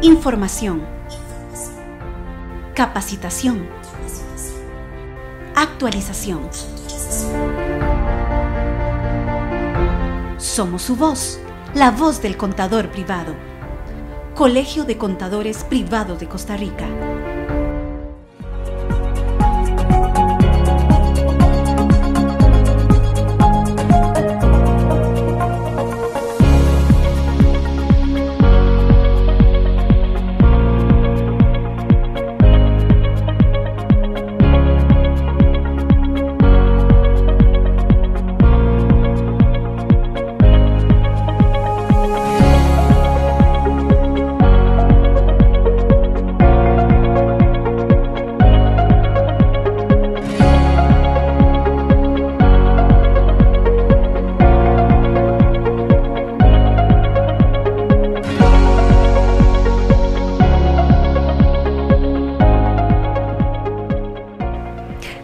Información. Capacitación. Actualización. Somos su voz, la voz del contador privado. Colegio de Contadores Privados de Costa Rica.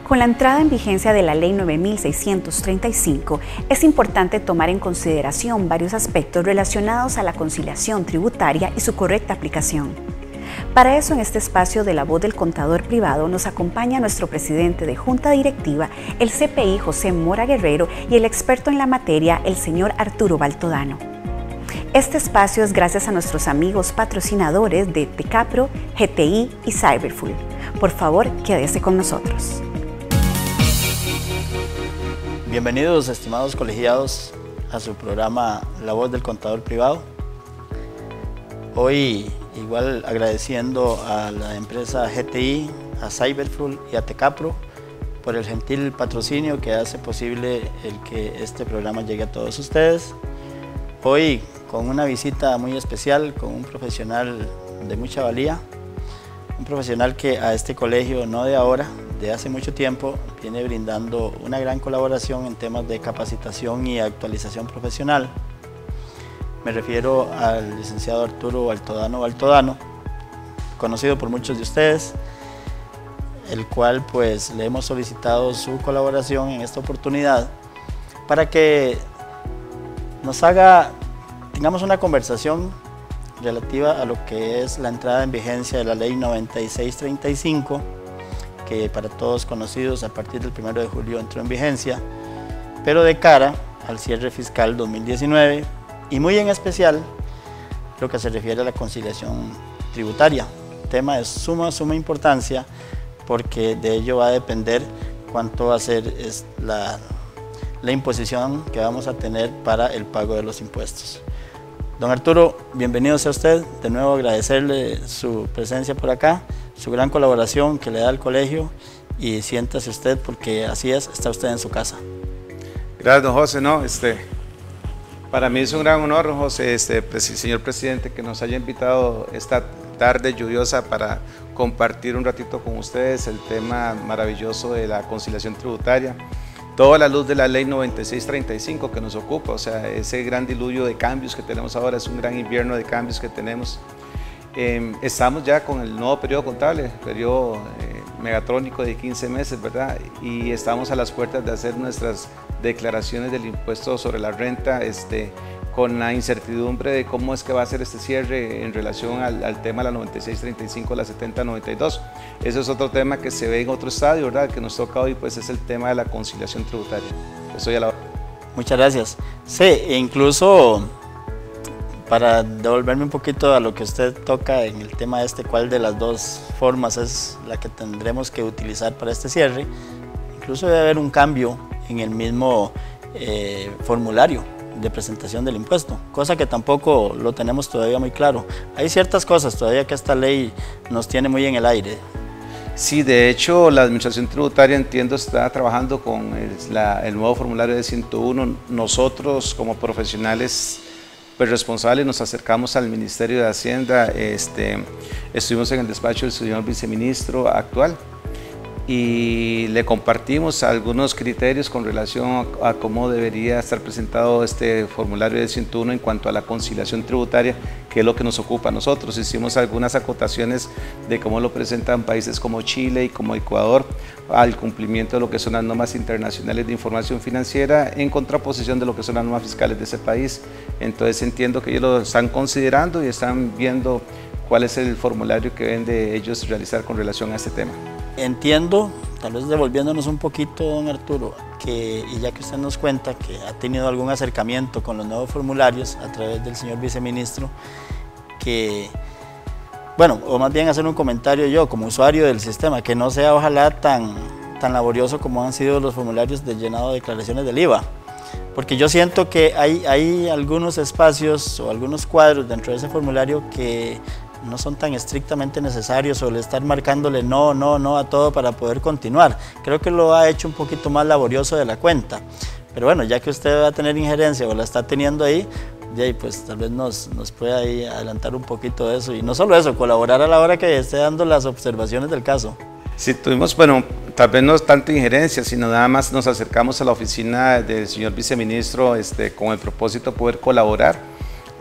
Con la entrada en vigencia de la Ley 9635, es importante tomar en consideración varios aspectos relacionados a la conciliación tributaria y su correcta aplicación. Para eso, en este espacio de La Voz del Contador Privado nos acompaña nuestro presidente de Junta Directiva, el CPI José Mora Guerrero, y el experto en la materia, el señor Arturo Baltodano. Este espacio es gracias a nuestros amigos patrocinadores de TECAPRO, GTI y Cyberfull. Por favor, quédese con nosotros. Bienvenidos, estimados colegiados, a su programa La Voz del Contador Privado. Hoy, igual agradeciendo a la empresa GTI, a Cyberfull y a TECAPRO por el gentil patrocinio que hace posible el que este programa llegue a todos ustedes. Hoy, con una visita muy especial, con un profesional de mucha valía, un profesional que a este colegio, no de ahora, de hace mucho tiempo, viene brindando una gran colaboración en temas de capacitación y actualización profesional. Me refiero al licenciado Arturo Baltodano, conocido por muchos de ustedes, el cual pues le hemos solicitado su colaboración en esta oportunidad para que tengamos una conversación relativa a lo que es la entrada en vigencia de la Ley 9635, que para todos conocidos a partir del 1 de julio entró en vigencia, pero de cara al cierre fiscal 2019 y muy en especial lo que se refiere a la conciliación tributaria, tema de suma importancia porque de ello va a depender cuánto va a ser la imposición que vamos a tener para el pago de los impuestos. Don Arturo, bienvenido sea usted, de nuevo agradecerle su presencia por acá, su gran colaboración que le da al colegio, y siéntase usted porque así es, está usted en su casa. Gracias, don José. Para mí es un gran honor, José, señor presidente, que nos haya invitado esta tarde lluviosa para compartir un ratito con ustedes el tema maravilloso de la conciliación tributaria. Toda la luz de la Ley 9635 que nos ocupa, o sea, ese gran diluvio de cambios que tenemos ahora, es un gran invierno de cambios que tenemos. Estamos ya con el nuevo periodo contable, periodo megatrónico de 15 meses, ¿verdad? Y estamos a las puertas de hacer nuestras declaraciones del impuesto sobre la renta, con la incertidumbre de cómo es que va a ser este cierre en relación al tema de la 9635, la 7092. Ese es otro tema que se ve en otro estadio, ¿verdad? El que nos toca hoy pues es el tema de la conciliación tributaria. Estoy a la hora. Muchas gracias. Sí, incluso para devolverme un poquito a lo que usted toca en el tema cuál de las dos formas es la que tendremos que utilizar para este cierre, incluso debe haber un cambio en el mismo formulario de presentación del impuesto, cosa que tampoco lo tenemos todavía muy claro. Hay ciertas cosas todavía que esta ley nos tiene muy en el aire. Sí, de hecho la Administración Tributaria, entiendo, está trabajando con el nuevo formulario de 101. Nosotros como profesionales pues responsables nos acercamos al Ministerio de Hacienda, estuvimos en el despacho del señor viceministro actual y le compartimos algunos criterios con relación a cómo debería estar presentado este formulario de 101 en cuanto a la conciliación tributaria, que es lo que nos ocupa a nosotros. Hicimos algunas acotaciones de cómo lo presentan países como Chile y como Ecuador al cumplimiento de lo que son las normas internacionales de información financiera en contraposición de lo que son las normas fiscales de ese país. Entonces entiendo que ellos lo están considerando y están viendo cuál es el formulario que deben de ellos realizar con relación a este tema. Entiendo, tal vez devolviéndonos un poquito, don Arturo, y ya que usted nos cuenta que ha tenido algún acercamiento con los nuevos formularios a través del señor viceministro, bueno, o más bien hacer un comentario yo como usuario del sistema, que no sea ojalá tan laborioso como han sido los formularios de llenado de declaraciones del IVA, porque yo siento que hay algunos espacios o algunos cuadros dentro de ese formulario que no son tan estrictamente necesarios, o le estar marcándole no a todo para poder continuar. Creo que lo ha hecho un poquito más laborioso de la cuenta, pero bueno, ya que usted va a tener injerencia o la está teniendo ahí, pues tal vez nos pueda ahí adelantar un poquito de eso, y no solo eso, colaborar a la hora que esté dando las observaciones del caso. Sí, tuvimos, bueno, tal vez no tanta injerencia, sino nada más nos acercamos a la oficina del señor viceministro con el propósito de poder colaborar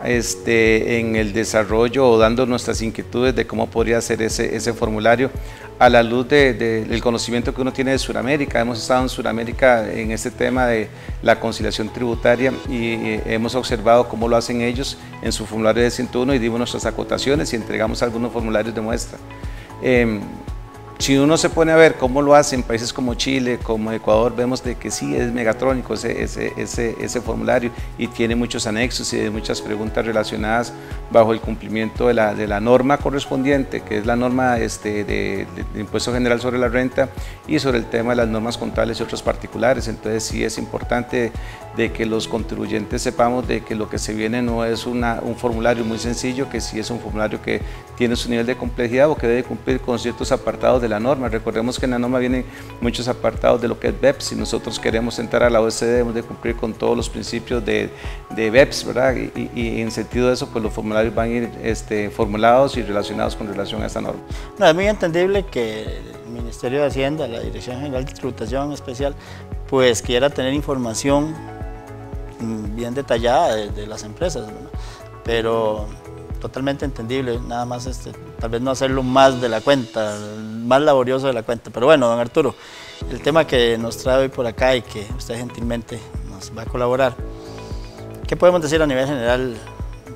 en el desarrollo, o dando nuestras inquietudes de cómo podría ser ese formulario a la luz del conocimiento que uno tiene de Sudamérica. Hemos estado en Sudamérica en este tema de la conciliación tributaria y hemos observado cómo lo hacen ellos en su formulario de 101, y dimos nuestras acotaciones y entregamos algunos formularios de muestra. Si uno se pone a ver cómo lo hacen países como Chile, como Ecuador, vemos de que sí es megatrónico ese formulario, y tiene muchos anexos y muchas preguntas relacionadas bajo el cumplimiento de la norma correspondiente, que es la norma de Impuesto General sobre la Renta, y sobre el tema de las normas contables y otros particulares. Entonces sí es importante de que los contribuyentes sepamos de que lo que se viene no es un formulario muy sencillo, que sí es un formulario que tiene su nivel de complejidad o que debe cumplir con ciertos apartados de la norma. Recordemos que en la norma vienen muchos apartados de lo que es BEPS. Si nosotros queremos entrar a la OECD, debemos de cumplir con todos los principios de BEPS, ¿verdad? Y en sentido de eso, pues los formularios van a ir formulados y relacionados con relación a esta norma. No, es muy entendible que el Ministerio de Hacienda, la Dirección General de Tributación especial, pues quiera tener información bien detallada de las empresas, ¿no? Pero totalmente entendible, nada más tal vez no hacerlo más de la cuenta, más laborioso de la cuenta. Pero bueno, don Arturo, el tema que nos trae hoy por acá y que usted gentilmente nos va a colaborar, ¿qué podemos decir a nivel general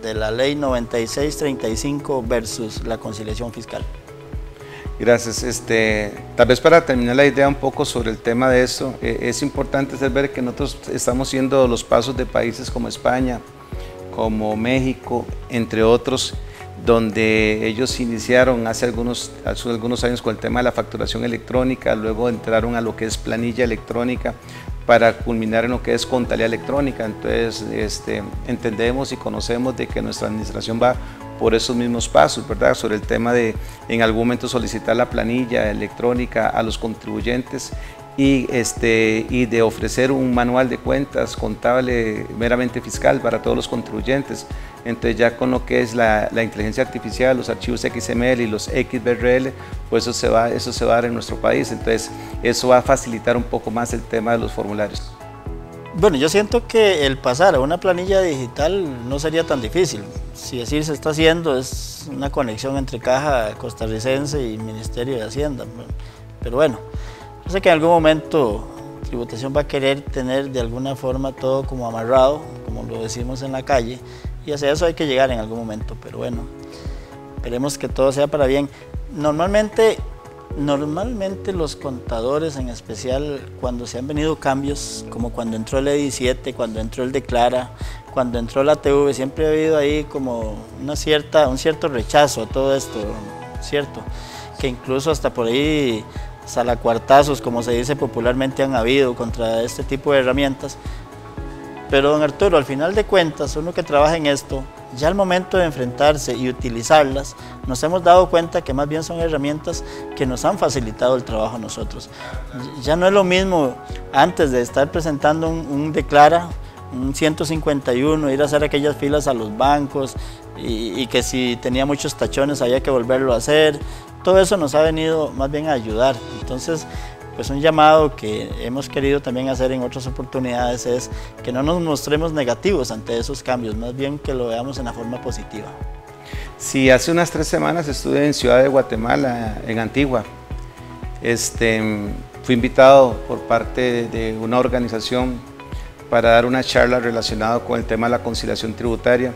de la ley 9635 versus la conciliación fiscal? Gracias. Tal vez para terminar la idea un poco sobre el tema de esto, es importante ver que nosotros estamos siguiendo los pasos de países como España, como México, entre otros, donde ellos iniciaron hace algunos años con el tema de la facturación electrónica, luego entraron a lo que es planilla electrónica, para culminar en lo que es contabilidad electrónica. Entonces entendemos y conocemos de que nuestra administración va por esos mismos pasos, ¿verdad? Sobre el tema de en algún momento solicitar la planilla electrónica a los contribuyentes y de ofrecer un manual de cuentas contable meramente fiscal para todos los contribuyentes. Entonces ya con lo que es la inteligencia artificial, los archivos XML y los XBRL, pues eso se va a dar en nuestro país. Entonces eso va a facilitar un poco más el tema de los formularios. Bueno, yo siento que el pasar a una planilla digital no sería tan difícil. Si decir se está haciendo, es una conexión entre Caja Costarricense y Ministerio de Hacienda. Pero bueno, yo sé que en algún momento Tributación va a querer tener de alguna forma todo como amarrado, como lo decimos en la calle, y hacia eso hay que llegar en algún momento. Pero bueno, esperemos que todo sea para bien. Normalmente los contadores, en especial cuando se han venido cambios, como cuando entró el EDI 7, cuando entró el Declara, cuando entró la TV, siempre ha habido ahí como un cierto rechazo a todo esto, ¿cierto? Que incluso hasta por ahí salacuartazos, como se dice popularmente, han habido contra este tipo de herramientas. Pero don Arturo, al final de cuentas, uno que trabaja en esto, ya al momento de enfrentarse y utilizarlas, nos hemos dado cuenta que más bien son herramientas que nos han facilitado el trabajo a nosotros. Ya no es lo mismo antes de estar presentando un Declara, un 151, ir a hacer aquellas filas a los bancos y que si tenía muchos tachones había que volverlo a hacer. Todo eso nos ha venido más bien a ayudar. Entonces, pues un llamado que hemos querido también hacer en otras oportunidades es que no nos mostremos negativos ante esos cambios, más bien que lo veamos en la forma positiva. Sí, hace unas 3 semanas estuve en Ciudad de Guatemala, en Antigua. Fui invitado por parte de una organización para dar una charla relacionada con el tema de la conciliación tributaria.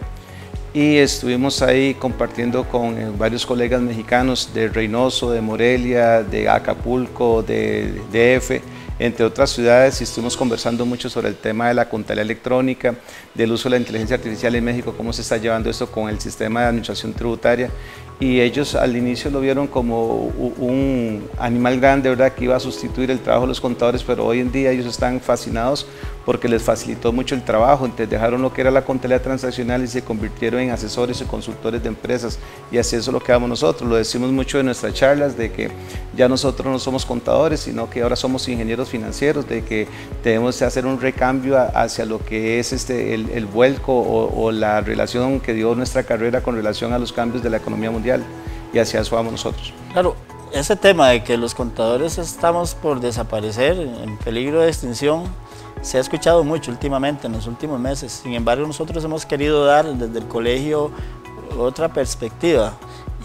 y estuvimos ahí compartiendo con varios colegas mexicanos de Reynoso, de Morelia, de Acapulco, de DF, entre otras ciudades, y estuvimos conversando mucho sobre el tema de la contabilidad electrónica, del uso de la inteligencia artificial en México, cómo se está llevando esto con el sistema de administración tributaria, y ellos al inicio lo vieron como un animal grande, ¿verdad?, que iba a sustituir el trabajo de los contadores, pero hoy en día ellos están fascinados porque les facilitó mucho el trabajo. Entonces dejaron lo que era la contabilidad transaccional y se convirtieron en asesores y consultores de empresas, y así eso es lo que damos nosotros. Lo decimos mucho en nuestras charlas, de que ya nosotros no somos contadores, sino que ahora somos ingenieros financieros, de que debemos hacer un recambio hacia lo que es el vuelco o la relación que dio nuestra carrera con relación a los cambios de la economía mundial, y hacia eso vamos nosotros. Claro, ese tema de que los contadores estamos por desaparecer, en peligro de extinción, se ha escuchado mucho últimamente, en los últimos meses. Sin embargo, nosotros hemos querido dar desde el colegio otra perspectiva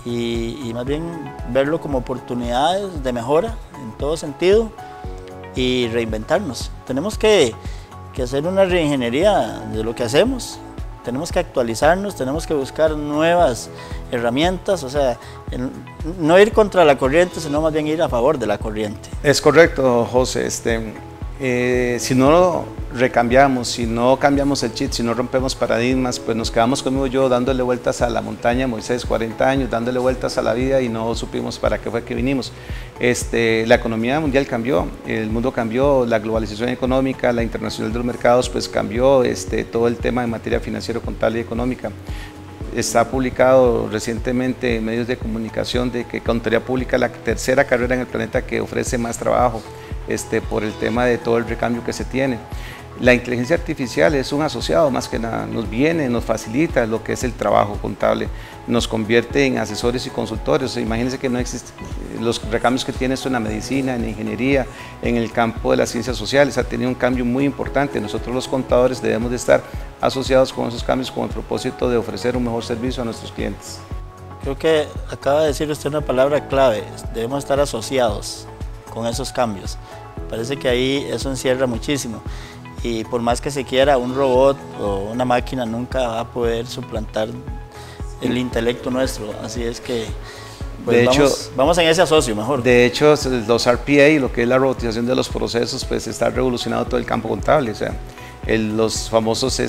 y más bien verlo como oportunidades de mejora en todo sentido y reinventarnos. Tenemos que hacer una reingeniería de lo que hacemos. Tenemos que actualizarnos, tenemos que buscar nuevas herramientas, o sea, no ir contra la corriente, sino más bien ir a favor de la corriente. Es correcto, José. Si no lo recambiamos, si no cambiamos el chip, si no rompemos paradigmas, pues nos quedamos, como yo, dándole vueltas a la montaña, Moisés, 40 años, dándole vueltas a la vida, y no supimos para qué fue que vinimos. La economía mundial cambió, el mundo cambió, la globalización económica, la internacional de los mercados, pues cambió todo el tema de materia financiera, contable y económica. Está publicado recientemente en medios de comunicación de que Contaduría Pública es la tercera carrera en el planeta que ofrece más trabajo, por el tema de todo el recambio que se tiene. La inteligencia artificial es un asociado, más que nada, nos viene, nos facilita lo que es el trabajo contable, nos convierte en asesores y consultores. O sea, imagínense que no existen los recambios que tiene esto en la medicina, en la ingeniería, en el campo de las ciencias sociales. Ha tenido un cambio muy importante. Nosotros los contadores debemos de estar asociados con esos cambios con el propósito de ofrecer un mejor servicio a nuestros clientes. Creo que acaba de decir usted una palabra clave: debemos estar asociados con esos cambios. Parece que ahí eso encierra muchísimo, y por más que se quiera, un robot o una máquina nunca va a poder suplantar el intelecto nuestro, así es que pues de hecho, vamos en ese asocio mejor. De hecho, los RPA y lo que es la robotización de los procesos, pues está revolucionando todo el campo contable, o sea, los famosos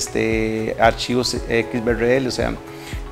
archivos XBRL, o sea,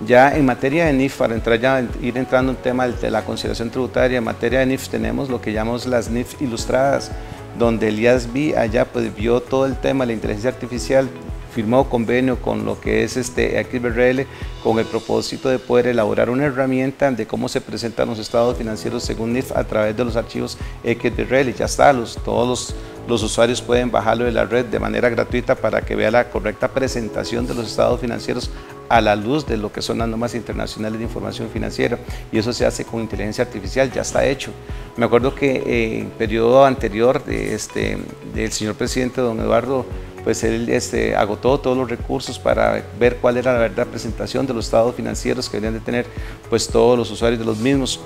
ya en materia de NIF, para ir entrando en tema de la conciliación tributaria, en materia de NIF tenemos lo que llamamos las NIF ilustradas, donde el IASB allá pues vio todo el tema de la inteligencia artificial, firmó convenio con lo que es XBRL con el propósito de poder elaborar una herramienta de cómo se presentan los estados financieros según NIF a través de los archivos XBRL. Ya está, todos los usuarios pueden bajarlo de la red de manera gratuita para que vea la correcta presentación de los estados financieros a la luz de lo que son las normas internacionales de información financiera, y eso se hace con inteligencia artificial, ya está hecho. Me acuerdo que en el periodo anterior del señor presidente don Eduardo, pues él agotó todos los recursos para ver cuál era la verdadera presentación de los estados financieros que deberían de tener pues todos los usuarios de los mismos,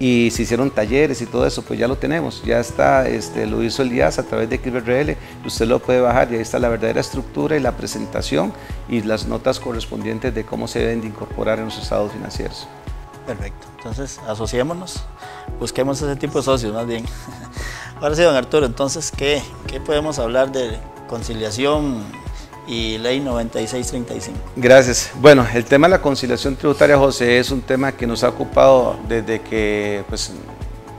y se hicieron talleres y todo eso, pues ya lo tenemos, ya está, lo hizo el IAS a través de XBRL, usted lo puede bajar y ahí está la verdadera estructura y la presentación y las notas correspondientes de cómo se deben de incorporar en los estados financieros. Perfecto, entonces asociémonos, busquemos ese tipo de socios más bien. Ahora sí, don Arturo, entonces, ¿qué podemos hablar de conciliación y ley 9635? Gracias. Bueno, el tema de la conciliación tributaria, José, es un tema que nos ha ocupado desde que pues,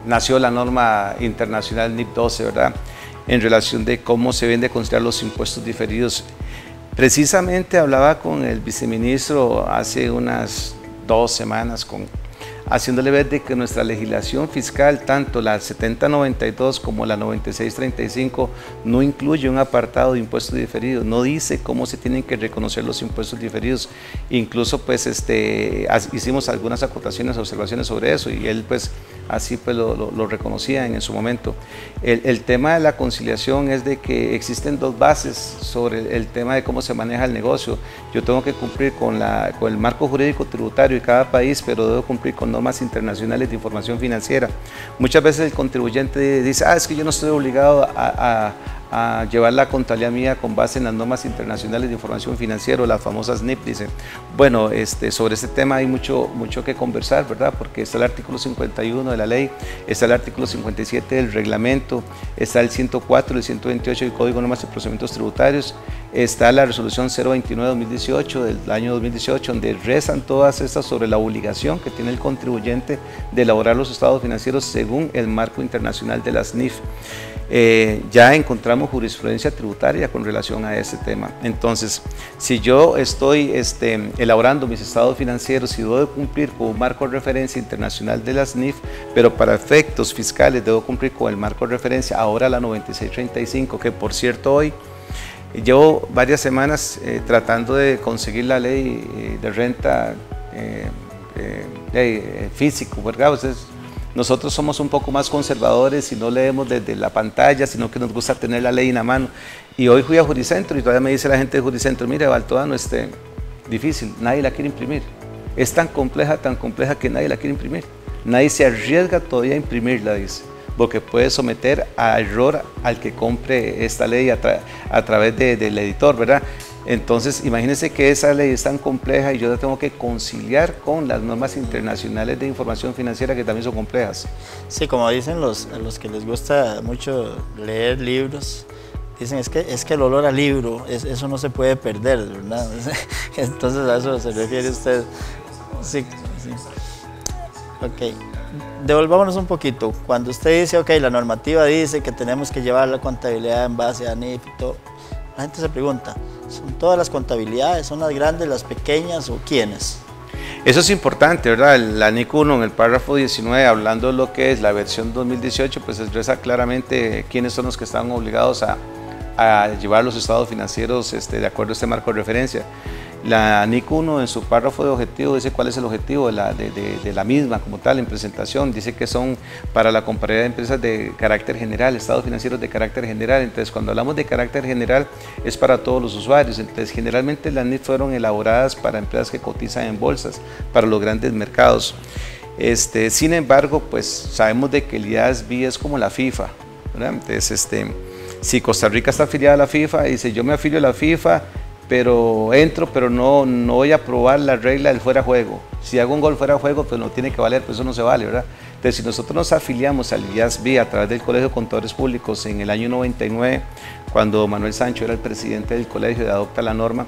nació la norma internacional NIF 12, ¿verdad? En relación de cómo se deben de conciliar los impuestos diferidos. Precisamente hablaba con el viceministro hace unas 2 semanas haciéndole ver de que nuestra legislación fiscal, tanto la 7092 como la 9635, no incluye un apartado de impuestos diferidos, no dice cómo se tienen que reconocer los impuestos diferidos. Incluso pues hicimos algunas acotaciones, observaciones sobre eso, y él pues así pues lo reconocía en su momento. El tema de la conciliación es de que existen 2 bases sobre el tema de cómo se maneja el negocio. Yo tengo que cumplir con el marco jurídico tributario de cada país, pero debo cumplir con normas internacionales de información financiera. Muchas veces el contribuyente dice, es que yo no estoy obligado a a llevar la contabilidad mía con base en las normas internacionales de información financiera, las famosas NIF, dice. Bueno, sobre este tema hay mucho que conversar, ¿verdad? Porque está el artículo 51 de la ley, está el artículo 57 del reglamento, está el 104 y el 128 del Código de Normas y Procedimientos Tributarios, está la resolución 029-2018 del año 2018, donde rezan todas estas sobre la obligación que tiene el contribuyente de elaborar los estados financieros según el marco internacional de las NIF. Ya encontramos jurisprudencia tributaria con relación a ese tema. Entonces, si yo estoy elaborando mis estados financieros y debo cumplir con un marco de referencia internacional de las NIF, pero para efectos fiscales debo cumplir con el marco de referencia, ahora la 9635, que por cierto hoy llevo varias semanas tratando de conseguir la ley de renta físico, ¿verdad? Nosotros somos un poco más conservadores y no leemos desde la pantalla, sino que nos gusta tener la ley en la mano. Y hoy fui a Juricentro y todavía me dice la gente de Juricentro, mire, Baltodano, difícil, nadie la quiere imprimir. Es tan compleja que nadie la quiere imprimir. Nadie se arriesga todavía a imprimirla, dice, porque puede someter a error al que compre esta ley a través del editor, ¿verdad? Entonces, imagínense que esa ley es tan compleja y yo la tengo que conciliar con las normas internacionales de información financiera que también son complejas. Sí, como dicen a los que les gusta mucho leer libros, dicen es que el olor al libro, eso no se puede perder, ¿verdad? Entonces a eso se refiere usted. Sí, sí. Ok. Devolvámonos un poquito. Cuando usted dice, ok, la normativa dice que tenemos que llevar la contabilidad en base a NIF y todo, la gente se pregunta, ¿son todas las contabilidades? ¿Son las grandes, las pequeñas o quiénes? Eso es importante, ¿verdad? La NIC 1 en el párrafo 19, hablando de lo que es la versión 2018, pues expresa claramente quiénes son los que están obligados a llevar los estados financieros de acuerdo a este marco de referencia. La NIC 1 en su párrafo de objetivo dice cuál es el objetivo de la misma como tal en presentación, dice que son para la comparabilidad de empresas de carácter general, estados financieros de carácter general. Entonces cuando hablamos de carácter general es para todos los usuarios. Entonces generalmente las NIF fueron elaboradas para empresas que cotizan en bolsas, para los grandes mercados. Sin embargo, pues sabemos de que el IASB es como la FIFA, ¿verdad? Entonces si Costa Rica está afiliada a la FIFA y dice yo me afilio a la FIFA, pero entro, pero no voy a probar la regla del fuera juego. Si hago un gol fuera juego, pues no tiene que valer, pues eso no se vale, ¿verdad? Entonces, si nosotros nos afiliamos al IASB a través del Colegio de Contadores Públicos en el año 99, cuando Manuel Sancho era el presidente del colegio y adopta la norma,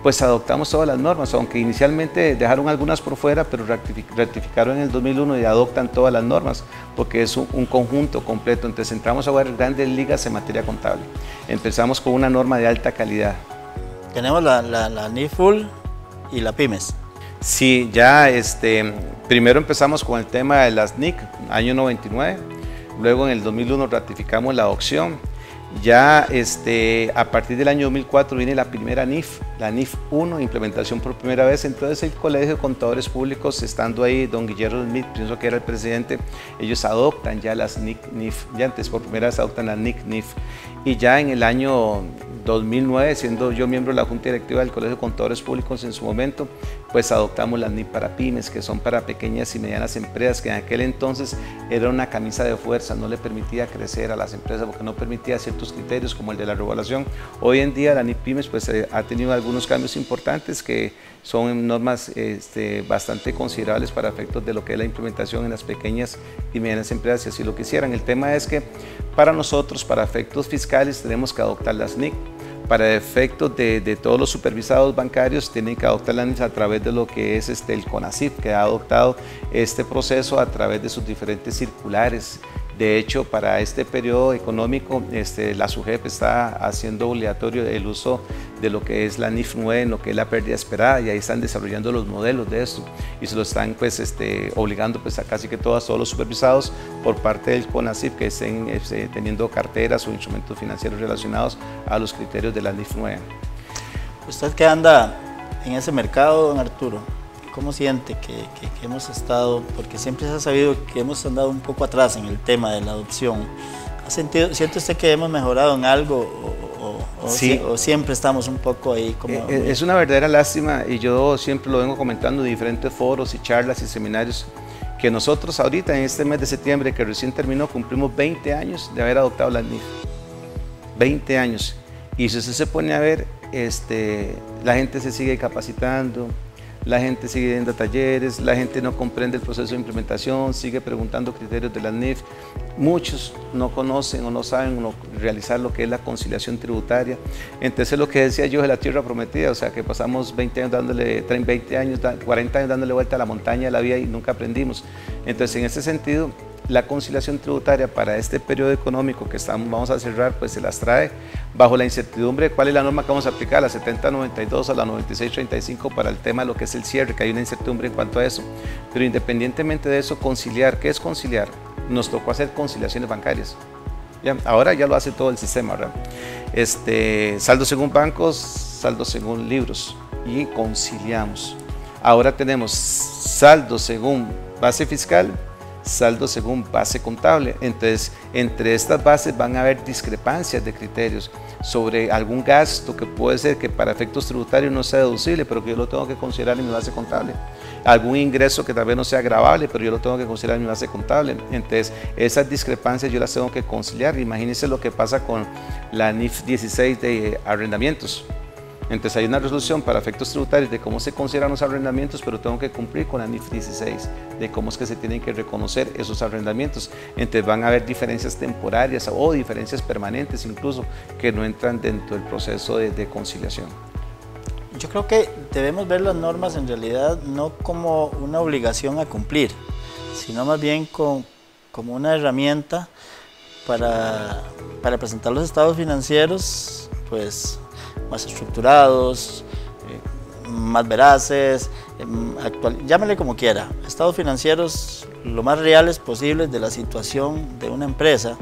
pues adoptamos todas las normas, aunque inicialmente dejaron algunas por fuera, pero rectificaron en el 2001 y adoptan todas las normas, porque es un conjunto completo. Entonces entramos a ver grandes ligas en materia contable. Empezamos con una norma de alta calidad. Tenemos la NIF Full y la Pymes. Sí, ya primero empezamos con el tema de las NIC, año 99, luego en el 2001 ratificamos la adopción. Ya a partir del año 2004 viene la primera NIF, la NIF 1, implementación por primera vez. Entonces el Colegio de Contadores Públicos, estando ahí don Guillermo Smith, pienso que era el presidente, ellos adoptan ya las NIF, ya antes por primera vez adoptan las NIF. Y ya en el año 2009, siendo yo miembro de la Junta Directiva del Colegio de Contadores Públicos en su momento, pues adoptamos las NIF para pymes, que son para pequeñas y medianas empresas, que en aquel entonces era una camisa de fuerza, no le permitía crecer a las empresas porque no permitía ciertos criterios como el de la regulación. Hoy en día la NIF Pymes pues, ha tenido algunos cambios importantes que son normas bastante considerables para efectos de lo que es la implementación en las pequeñas y medianas empresas, si así lo quisieran. El tema es que para nosotros, para efectos fiscales, tenemos que adoptar las NIC. Para efectos de todos los supervisados bancarios, tienen que adoptar las NIC a través de lo que es el CONACYT, que ha adoptado este proceso a través de sus diferentes circulares. De hecho, para este periodo económico, la SUGEP está haciendo obligatorio el uso de lo que es la NIF 9, en lo que es la pérdida esperada, y ahí están desarrollando los modelos de esto y se lo están pues, obligando pues, a casi que todos los supervisados por parte del CONACYT que estén teniendo carteras o instrumentos financieros relacionados a los criterios de la NIF 9. Usted que anda en ese mercado, don Arturo, ¿cómo siente que hemos estado, porque siempre se ha sabido que hemos andado un poco atrás en el tema de la adopción? ¿Siente usted que hemos mejorado en algo sí, o siempre estamos un poco ahí como...? Es una verdadera lástima y yo siempre lo vengo comentando en diferentes foros y charlas y seminarios, que nosotros ahorita en este mes de septiembre que recién terminó cumplimos 20 años de haber adoptado la NIF. 20 años. Y si usted se pone a ver, la gente se sigue capacitando, la gente sigue yendo a talleres, la gente no comprende el proceso de implementación, sigue preguntando criterios de la NIF. Muchos no conocen o no saben realizar lo que es la conciliación tributaria. Entonces, lo que decía yo de la tierra prometida, o sea, que pasamos 20 años dándole, 20 años, 40 años dándole vuelta a la montaña de la vida y nunca aprendimos. Entonces, en ese sentido, la conciliación tributaria para este periodo económico que vamos a cerrar, pues se las trae bajo la incertidumbre de cuál es la norma que vamos a aplicar, la 7092 o la 9635 para el tema de lo que es el cierre, que hay una incertidumbre en cuanto a eso. Pero independientemente de eso, conciliar, ¿qué es conciliar? Nos tocó hacer conciliaciones bancarias. ¿Ya? Ahora ya lo hace todo el sistema, ¿verdad? Saldo según bancos, saldo según libros y conciliamos. Ahora tenemos saldo según base fiscal, saldo según base contable. Entonces, entre estas bases van a haber discrepancias de criterios sobre algún gasto que puede ser que para efectos tributarios no sea deducible, pero que yo lo tengo que considerar en mi base contable. Algún ingreso que tal vez no sea gravable, pero yo lo tengo que considerar en mi base contable. Entonces, esas discrepancias yo las tengo que conciliar. Imagínense lo que pasa con la NIF 16 de arrendamientos. Entonces hay una resolución para efectos tributarios de cómo se consideran los arrendamientos, pero tengo que cumplir con la NIF 16 de cómo es que se tienen que reconocer esos arrendamientos. Entonces van a haber diferencias temporarias o diferencias permanentes incluso que no entran dentro del proceso de conciliación. Yo creo que debemos ver las normas en realidad no como una obligación a cumplir, sino más bien como una herramienta para presentar los estados financieros, pues, más estructurados, más veraces, llámele como quiera, estados financieros lo más reales posibles de la situación de una empresa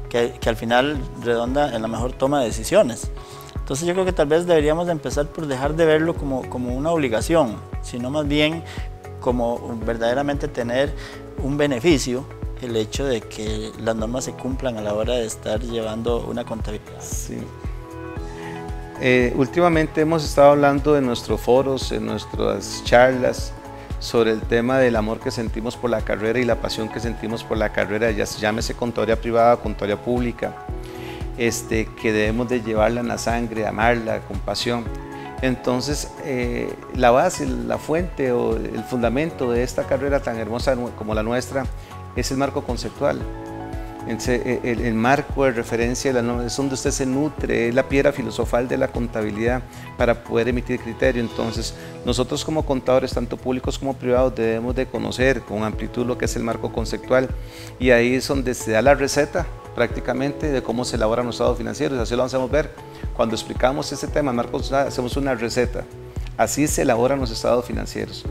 que al final redonda en la mejor toma de decisiones. Entonces yo creo que tal vez deberíamos de empezar por dejar de verlo como una obligación, sino más bien como verdaderamente tener un beneficio el hecho de que las normas se cumplan a la hora de estar llevando una contabilidad. Sí. Últimamente hemos estado hablando en nuestros foros, en nuestras charlas, sobre el tema del amor que sentimos por la carrera y la pasión que sentimos por la carrera, ya se llámese contaduría privada, contaduría pública, que debemos de llevarla en la sangre, amarla con pasión. Entonces, la base, la fuente o el fundamento de esta carrera tan hermosa como la nuestra es el marco conceptual. El marco de referencia es donde usted se nutre, es la piedra filosofal de la contabilidad para poder emitir criterio. Entonces, nosotros como contadores, tanto públicos como privados, debemos de conocer con amplitud lo que es el marco conceptual, y ahí es donde se da la receta prácticamente de cómo se elaboran los estados financieros. Así lo vamos a ver cuando explicamos este tema, marco, hacemos una receta. Así se elaboran los estados financieros.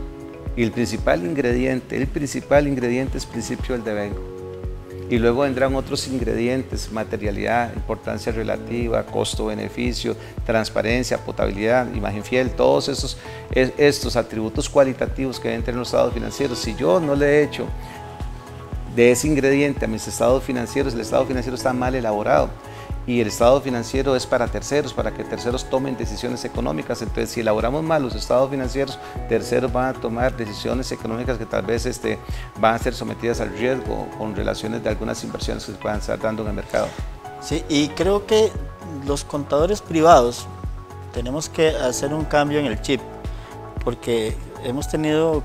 Y el principal ingrediente es principio del devengo. Y luego vendrán otros ingredientes: materialidad, importancia relativa, costo-beneficio, transparencia, potabilidad, imagen fiel, todos estos atributos cualitativos que deben tener los estados financieros. Si yo no le he hecho de ese ingrediente a mis estados financieros, el estado financiero está mal elaborado. Y el estado financiero es para terceros, para que terceros tomen decisiones económicas. Entonces, si elaboramos mal los estados financieros, terceros van a tomar decisiones económicas que tal vez van a ser sometidas al riesgo con relaciones de algunas inversiones que se puedan estar dando en el mercado. Sí, y creo que los contadores privados tenemos que hacer un cambio en el chip, porque hemos tenido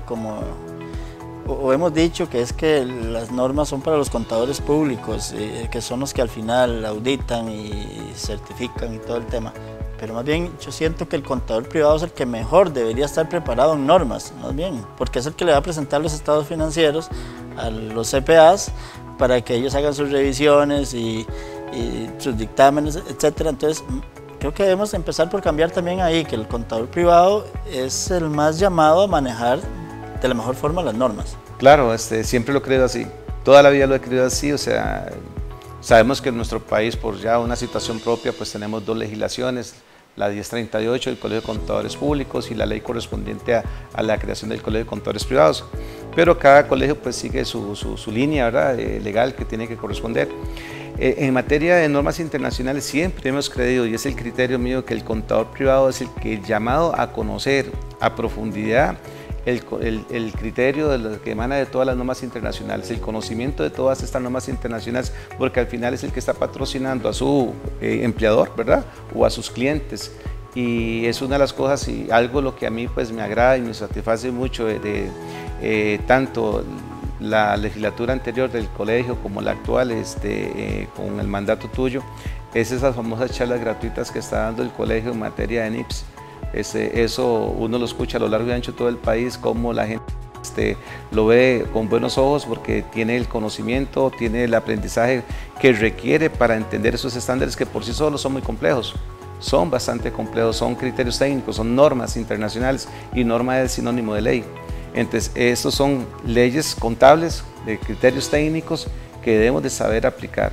o hemos dicho que es que las normas son para los contadores públicos, que son los que al final auditan y certifican y todo el tema. Pero más bien yo siento que el contador privado es el que mejor debería estar preparado en normas, más bien, porque es el que le va a presentar los estados financieros a los CPAs para que ellos hagan sus revisiones y sus dictámenes, etc. Entonces, creo que debemos empezar por cambiar también ahí, que el contador privado es el más llamado a manejar de la mejor forma las normas. Claro, siempre lo he creído así, toda la vida lo he creído así. O sea, sabemos que en nuestro país, por ya una situación propia, pues tenemos dos legislaciones, la 1038 del Colegio de Contadores Públicos y la ley correspondiente a la creación del Colegio de Contadores Privados, pero cada colegio pues sigue su línea, ¿verdad?, legal que tiene que corresponder. En materia de normas internacionales siempre hemos creído, y es el criterio mío, que el contador privado es el llamado a conocer a profundidad el criterio de lo que emana de todas las normas internacionales, el conocimiento de todas estas normas internacionales, porque al final es el que está patrocinando a su empleador, ¿verdad? O a sus clientes. Y es una de las cosas y algo lo que a mí pues me agrada y me satisface mucho de tanto la legislatura anterior del colegio como la actual, con el mandato tuyo, es esas famosas charlas gratuitas que está dando el colegio en materia de NIPS. Eso uno lo escucha a lo largo y ancho de todo el país, como la gente lo ve con buenos ojos porque tiene el conocimiento, tiene el aprendizaje que requiere para entender esos estándares que por sí solos son muy complejos. Son bastante complejos, son criterios técnicos, son normas internacionales y norma es sinónimo de ley. Entonces, estos son leyes contables, de criterios técnicos que debemos de saber aplicar.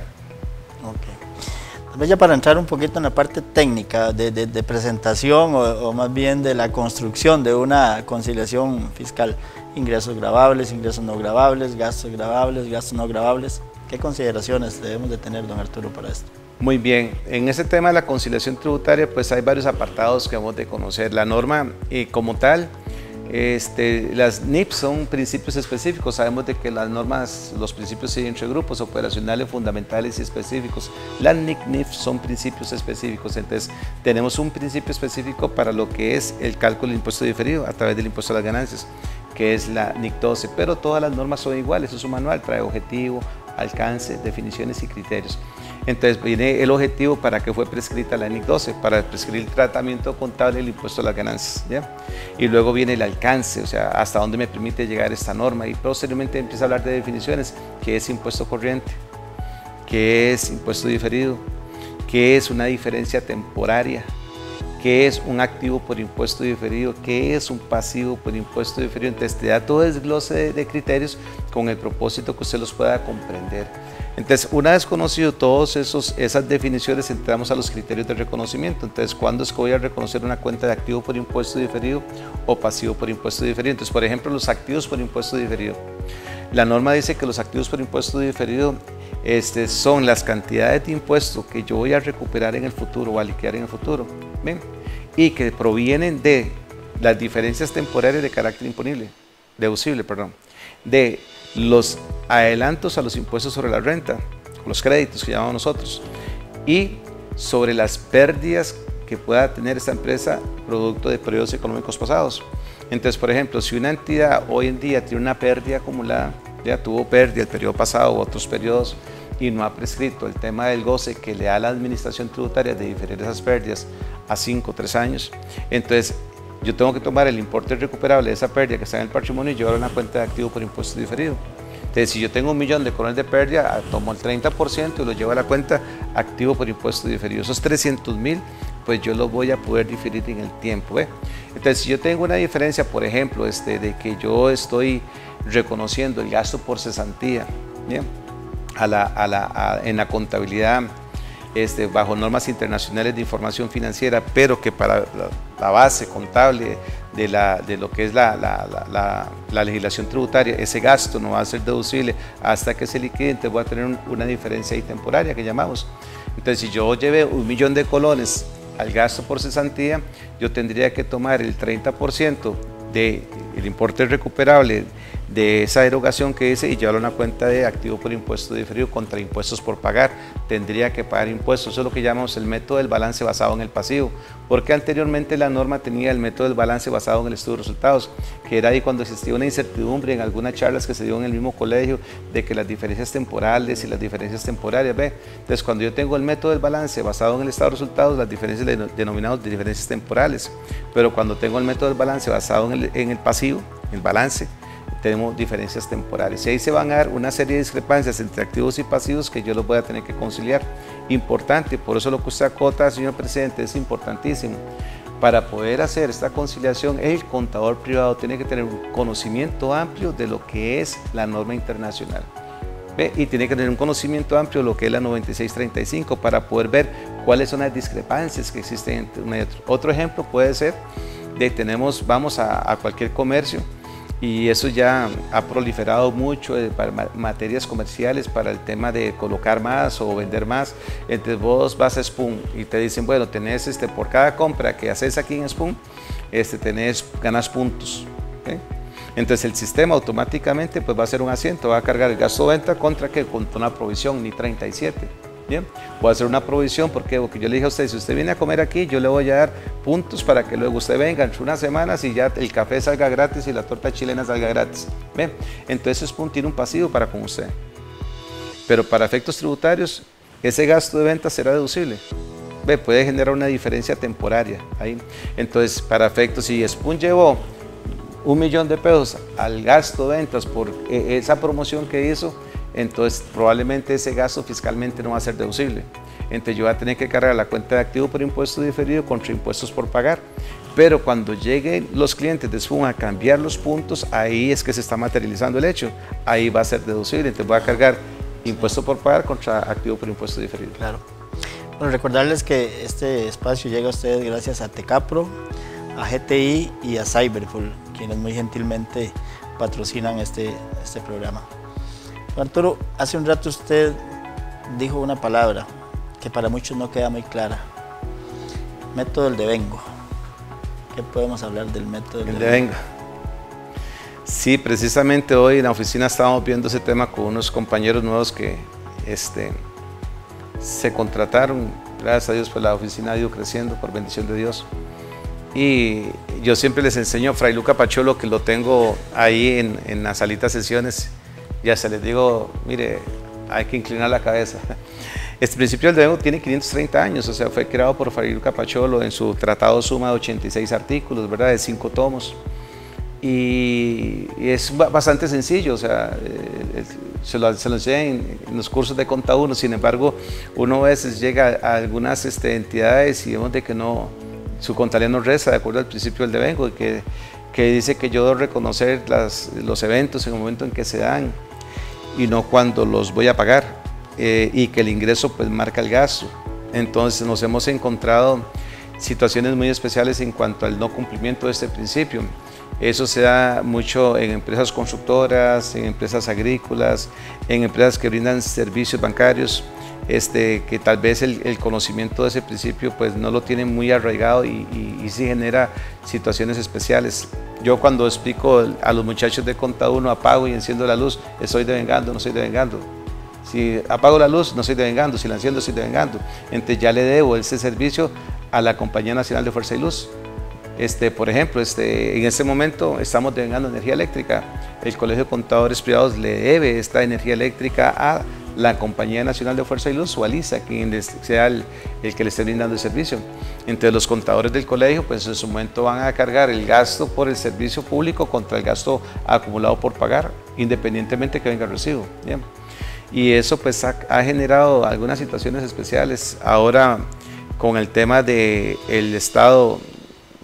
Ok. Ya para entrar un poquito en la parte técnica de presentación o más bien de la construcción de una conciliación fiscal, ingresos gravables, ingresos no gravables, gastos no gravables, ¿qué consideraciones debemos de tener, don Arturo, para esto? Muy bien, en ese tema de la conciliación tributaria pues hay varios apartados que hemos de conocer. La norma como tal, las NIPS son principios específicos. Sabemos de que las normas, los principios se dividen entre grupos operacionales, fundamentales y específicos. Las NIPS son principios específicos, entonces tenemos un principio específico para lo que es el cálculo del impuesto diferido a través del impuesto a las ganancias, que es la NIC 12, pero todas las normas son iguales, es un manual, trae objetivo, alcance, definiciones y criterios. Entonces viene el objetivo para que fue prescrita la NIC 12, para prescribir el tratamiento contable del impuesto a las ganancias, ¿ya? Y luego viene el alcance, o sea, hasta dónde me permite llegar esta norma, y posteriormente empieza a hablar de definiciones, qué es impuesto corriente, qué es impuesto diferido, qué es una diferencia temporaria, qué es un activo por impuesto diferido, qué es un pasivo por impuesto diferido. Entonces te da todo el desglose de criterios con el propósito que usted los pueda comprender. Entonces, una vez conocido todas esas definiciones, entramos a los criterios de reconocimiento. Entonces, ¿cuándo es que voy a reconocer una cuenta de activo por impuesto diferido o pasivo por impuesto diferido? Entonces, por ejemplo, los activos por impuesto diferido. La norma dice que los activos por impuesto diferido son las cantidades de impuesto que yo voy a recuperar en el futuro o a liquidar en el futuro, ¿ven? Y que provienen de las diferencias temporarias de carácter imponible, deducible, perdón, de los adelantos a los impuestos sobre la renta, los créditos que llamamos nosotros, y sobre las pérdidas que pueda tener esta empresa producto de periodos económicos pasados. Entonces, por ejemplo, si una entidad hoy en día tiene una pérdida acumulada, ya tuvo pérdida el periodo pasado u otros periodos y no ha prescrito el tema del goce que le da la administración tributaria de diferir esas pérdidas a 5 o 3 años, entonces yo tengo que tomar el importe recuperable de esa pérdida que está en el patrimonio y llevarlo a una cuenta de activo por impuesto diferido. Entonces, si yo tengo 1 millón de colones de pérdida, tomo el 30% y lo llevo a la cuenta activo por impuesto diferido. Esos 300.000, pues yo los voy a poder diferir en el tiempo, ¿ve? Entonces, si yo tengo una diferencia, por ejemplo, de que yo estoy reconociendo el gasto por cesantía, ¿bien? En la contabilidad, bajo normas internacionales de información financiera, pero que para la base contable de lo que es la legislación tributaria, ese gasto no va a ser deducible hasta que se liquide. Entonces voy a tener una diferencia ahí temporaria que llamamos. Entonces, si yo llevé 1 millón de colones al gasto por cesantía, yo tendría que tomar el 30% del importe recuperable de esa erogación que dice y llevarlo a una cuenta de activo por impuesto diferido contra impuestos por pagar. Tendría que pagar impuestos. Eso es lo que llamamos el método del balance basado en el pasivo, porque anteriormente la norma tenía el método del balance basado en el estudio de resultados, que era ahí cuando existía una incertidumbre en algunas charlas que se dio en el mismo colegio de que las diferencias temporales y las diferencias temporarias, ¿ve? Entonces, cuando yo tengo el método del balance basado en el estado de resultados, las diferencias denominadas de diferencias temporales, pero cuando tengo el método del balance basado en el pasivo, el balance, tenemos diferencias temporales y ahí se van a dar una serie de discrepancias entre activos y pasivos que yo los voy a tener que conciliar. Importante, por eso lo que usted acota, señor presidente, es importantísimo. Para poder hacer esta conciliación, el contador privado tiene que tener un conocimiento amplio de lo que es la norma internacional, ¿ve? Y tiene que tener un conocimiento amplio de lo que es la 9635 para poder ver cuáles son las discrepancias que existen entre uno y otro. Otro ejemplo puede ser vamos a cualquier comercio, y eso ya ha proliferado mucho para materias comerciales, para el tema de colocar más o vender más. Entonces vos vas a Spoon y te dicen, bueno, tenés por cada compra que haces aquí en Spoon, ganas puntos, ¿okay? Entonces el sistema automáticamente pues va a hacer un asiento, va a cargar el gasto de venta contra una provisión, ni 37. Bien, voy a hacer una provisión porque yo le dije a usted, si usted viene a comer aquí, yo le voy a dar puntos para que luego usted venga en unas semanas y ya el café salga gratis y la torta chilena salga gratis. Bien, entonces tiene un pasivo para con usted. Pero para efectos tributarios, ese gasto de venta será deducible. Ve, puede generar una diferencia temporaria ahí. Entonces, para efectos, si Spoon llevó 1 millón de pesos al gasto de ventas por esa promoción que hizo, entonces probablemente ese gasto fiscalmente no va a ser deducible. Entonces yo voy a tener que cargar la cuenta de activo por impuesto diferido contra impuestos por pagar. Pero cuando lleguen los clientes de Spoon a cambiar los puntos, ahí es que se está materializando el hecho. Ahí va a ser deducible. Entonces voy a cargar impuesto por pagar contra activo por impuesto diferido. Claro. Bueno, recordarles que este espacio llega a ustedes gracias a Tecapro, a GTI y a Cyberfull, quienes muy gentilmente patrocinan este programa. Arturo, hace un rato usted dijo una palabra que para muchos no queda muy clara. Método del devengo. ¿Qué podemos hablar del método del devengo? Sí, precisamente hoy en la oficina estábamos viendo ese tema con unos compañeros nuevos que se contrataron. Gracias a Dios, pues la oficina ha ido creciendo por bendición de Dios. Y yo siempre les enseño a Fray Luca Pacholo, que lo tengo ahí en las salitas sesiones. Ya se les digo, mire, hay que inclinar la cabeza. Este principio del devengo tiene 530 años, o sea, fue creado por Fray Luca Pacholo en su tratado suma de 86 artículos, ¿verdad? De 5 tomos. Y es bastante sencillo, o sea, se lo enseñan en los cursos de Conta 1, sin embargo, uno a veces llega a algunas entidades y vemos de que no, su contabilidad no reza de acuerdo al principio del devengo, que dice que yo debo reconocer los eventos en el momento en que se dan y no cuando los voy a pagar, y que el ingreso pues marca el gasto. Entonces nos hemos encontrado situaciones muy especiales en cuanto al no cumplimiento de este principio. Eso se da mucho en empresas constructoras, en empresas agrícolas, en empresas que brindan servicios bancarios, que tal vez el conocimiento de ese principio pues no lo tienen muy arraigado y sí genera situaciones especiales. Yo cuando explico a los muchachos de Conta 1, apago y enciendo la luz, estoy devengando, no estoy devengando. Si apago la luz, no estoy devengando, si la enciendo, estoy devengando. Entonces ya le debo ese servicio a la Compañía Nacional de Fuerza y Luz. Por ejemplo, en este momento estamos devengando energía eléctrica. El Colegio de Contadores Privados le debe esta energía eléctrica a la Compañía Nacional de Fuerza y Luz, o ALISA, quien sea el que le esté brindando el servicio. Entonces los contadores del colegio pues en su momento van a cargar el gasto por el servicio público contra el gasto acumulado por pagar, independientemente que venga el recibo. Bien. Y eso pues ha generado algunas situaciones especiales. Ahora con el tema del Estado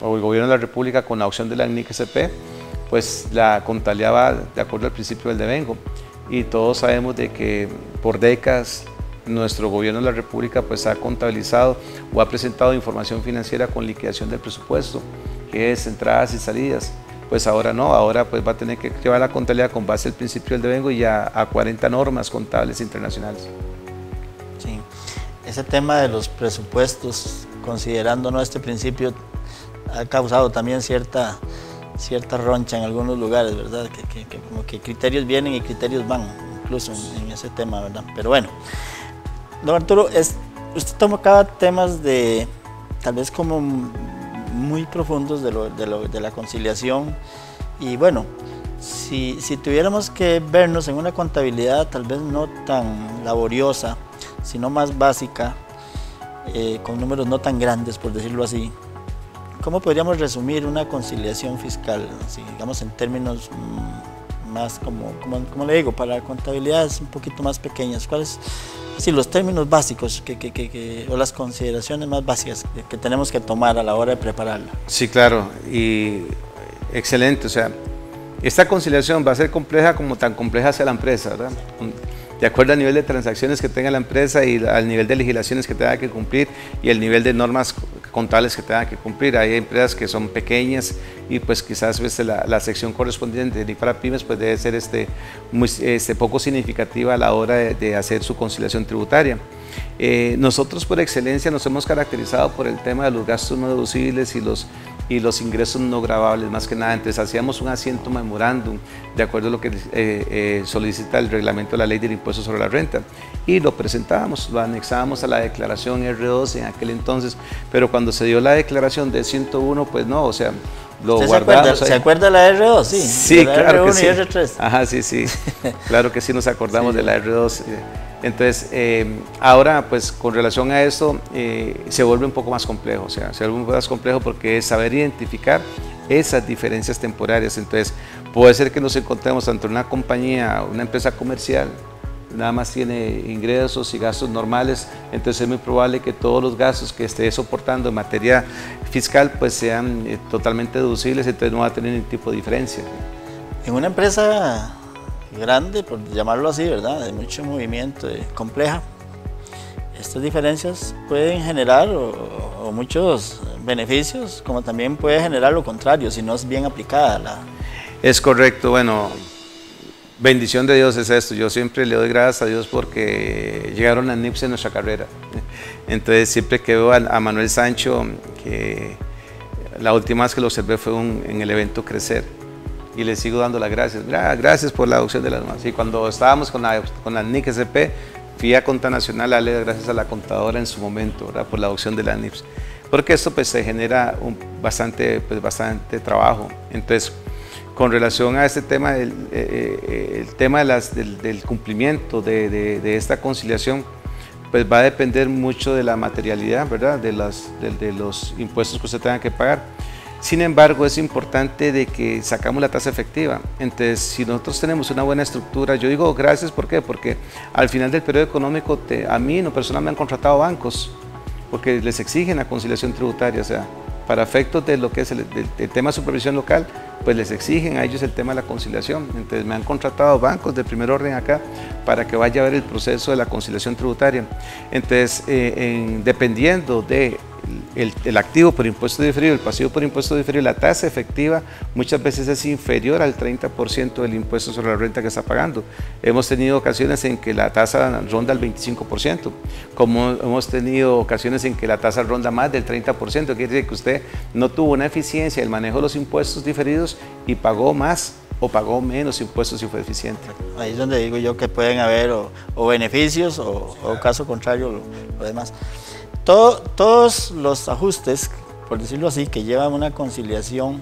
o el Gobierno de la República con la opción de la NIC-SP, pues la contabilidad va de acuerdo al principio del devengo. Y todos sabemos de que por décadas nuestro Gobierno de la República pues ha contabilizado o ha presentado información financiera con liquidación del presupuesto, que es entradas y salidas. Pues ahora no, ahora pues va a tener que llevar la contabilidad con base al principio del devengo y a 40 normas contables internacionales. Sí, ese tema de los presupuestos, considerando este principio, ha causado también cierta roncha en algunos lugares, ¿verdad? Que como que criterios vienen y criterios van, incluso en ese tema, ¿verdad? Pero bueno, don Arturo, usted tocaba temas de tal vez como muy profundos de la conciliación, y bueno, si tuviéramos que vernos en una contabilidad tal vez no tan laboriosa, sino más básica, con números no tan grandes, por decirlo así, ¿cómo podríamos resumir una conciliación fiscal, así, digamos en términos más como le digo, para contabilidades un poquito más pequeñas? ¿Cuáles los términos básicos o las consideraciones más básicas que tenemos que tomar a la hora de prepararla? Sí, claro, y excelente. O sea, esta conciliación va a ser compleja como tan compleja sea la empresa, ¿verdad? De acuerdo al nivel de transacciones que tenga la empresa y al nivel de legislaciones que tenga que cumplir y el nivel de normas contables que tenga que cumplir. Hay empresas que son pequeñas y pues quizás la sección correspondiente de para pymes pues debe ser poco significativa a la hora de hacer su conciliación tributaria. Nosotros por excelencia nos hemos caracterizado por el tema de los gastos no deducibles y y los ingresos no gravables, más que nada. Entonces hacíamos un asiento memorándum de acuerdo a lo que solicita el reglamento de la ley del impuesto sobre la renta, y lo presentábamos, lo anexábamos a la declaración R2 en aquel entonces, pero cuando se dio la declaración de 101, pues no, o sea, lo guardamos. ¿Se acuerda de la R2? Sí, sí, claro R1 que sí. Y R3. Ajá, sí, sí, claro que sí nos acordamos de la R2. Entonces, ahora pues con relación a esto se vuelve un poco más complejo, o sea, se vuelve un poco más complejo porque es saber identificar esas diferencias temporarias. Entonces, puede ser que nos encontremos ante una compañía, una empresa comercial, nada más tiene ingresos y gastos normales, entonces es muy probable que todos los gastos que esté soportando en materia fiscal pues sean totalmente deducibles, entonces no va a tener ningún tipo de diferencia. En una empresa grande, por llamarlo así, ¿verdad?, de mucho movimiento, compleja, estas diferencias pueden generar o muchos beneficios, como también puede generar lo contrario, si no es bien aplicada la... Es correcto, bueno, bendición de Dios es esto, yo siempre le doy gracias a Dios porque llegaron las NIPS en nuestra carrera. Entonces siempre que veo a Manuel Sancho, que la última vez que lo observé fue en el evento Crecer, y le sigo dando las gracias. Gracias por la adopción de las normas. Y cuando estábamos con la NIC SP, fui a Conta Nacional a darle las gracias a la contadora en su momento, ¿verdad?, por la adopción de las NIPS. Porque esto pues se genera bastante trabajo. Entonces, con relación a este tema, el tema del cumplimiento de esta conciliación, pues va a depender mucho de la materialidad, ¿verdad?, de los impuestos que usted tenga que pagar. Sin embargo, es importante de que sacamos la tasa efectiva. Entonces, si nosotros tenemos una buena estructura, yo digo gracias, ¿por qué? Porque al final del periodo económico, a mí en lo personal me han contratado bancos, porque les exigen la conciliación tributaria, o sea, para efectos de lo que es el tema de supervisión local, pues les exigen a ellos el tema de la conciliación. Entonces me han contratado bancos de primer orden acá para que vaya a ver el proceso de la conciliación tributaria. Entonces, dependiendo de el activo por impuesto diferido, el pasivo por impuesto diferido, la tasa efectiva muchas veces es inferior al 30% del impuesto sobre la renta que está pagando. Hemos tenido ocasiones en que la tasa ronda el 25%, como hemos tenido ocasiones en que la tasa ronda más del 30%, quiere decir que usted no tuvo una eficiencia en el manejo de los impuestos diferidos y pagó más o pagó menos impuestos si fue eficiente. Ahí es donde digo yo que pueden haber o beneficios o caso contrario lo demás. Todos los ajustes, por decirlo así, que llevan una conciliación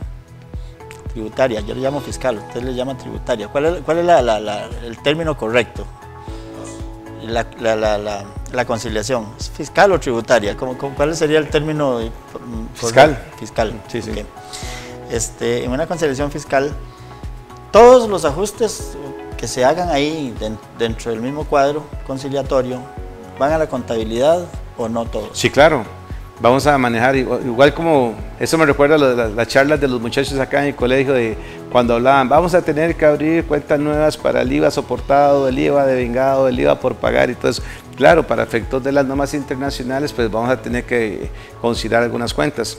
tributaria, yo le llamo fiscal, usted le llama tributaria. ¿Cuál es el término correcto? La conciliación, ¿es fiscal o tributaria? ¿Cuál sería el término fiscal? Fiscal. Sí, sí. Okay. En una conciliación fiscal, todos los ajustes que se hagan ahí dentro del mismo cuadro conciliatorio van a la contabilidad. ¿O no todos? Sí, claro. Vamos a manejar, igual como, eso me recuerda a las charlas de los muchachos acá en el colegio, de cuando hablaban, vamos a tener que abrir cuentas nuevas para el IVA soportado, el IVA devengado, el IVA por pagar y todo eso. Claro, para efectos de las normas internacionales, pues vamos a tener que considerar algunas cuentas.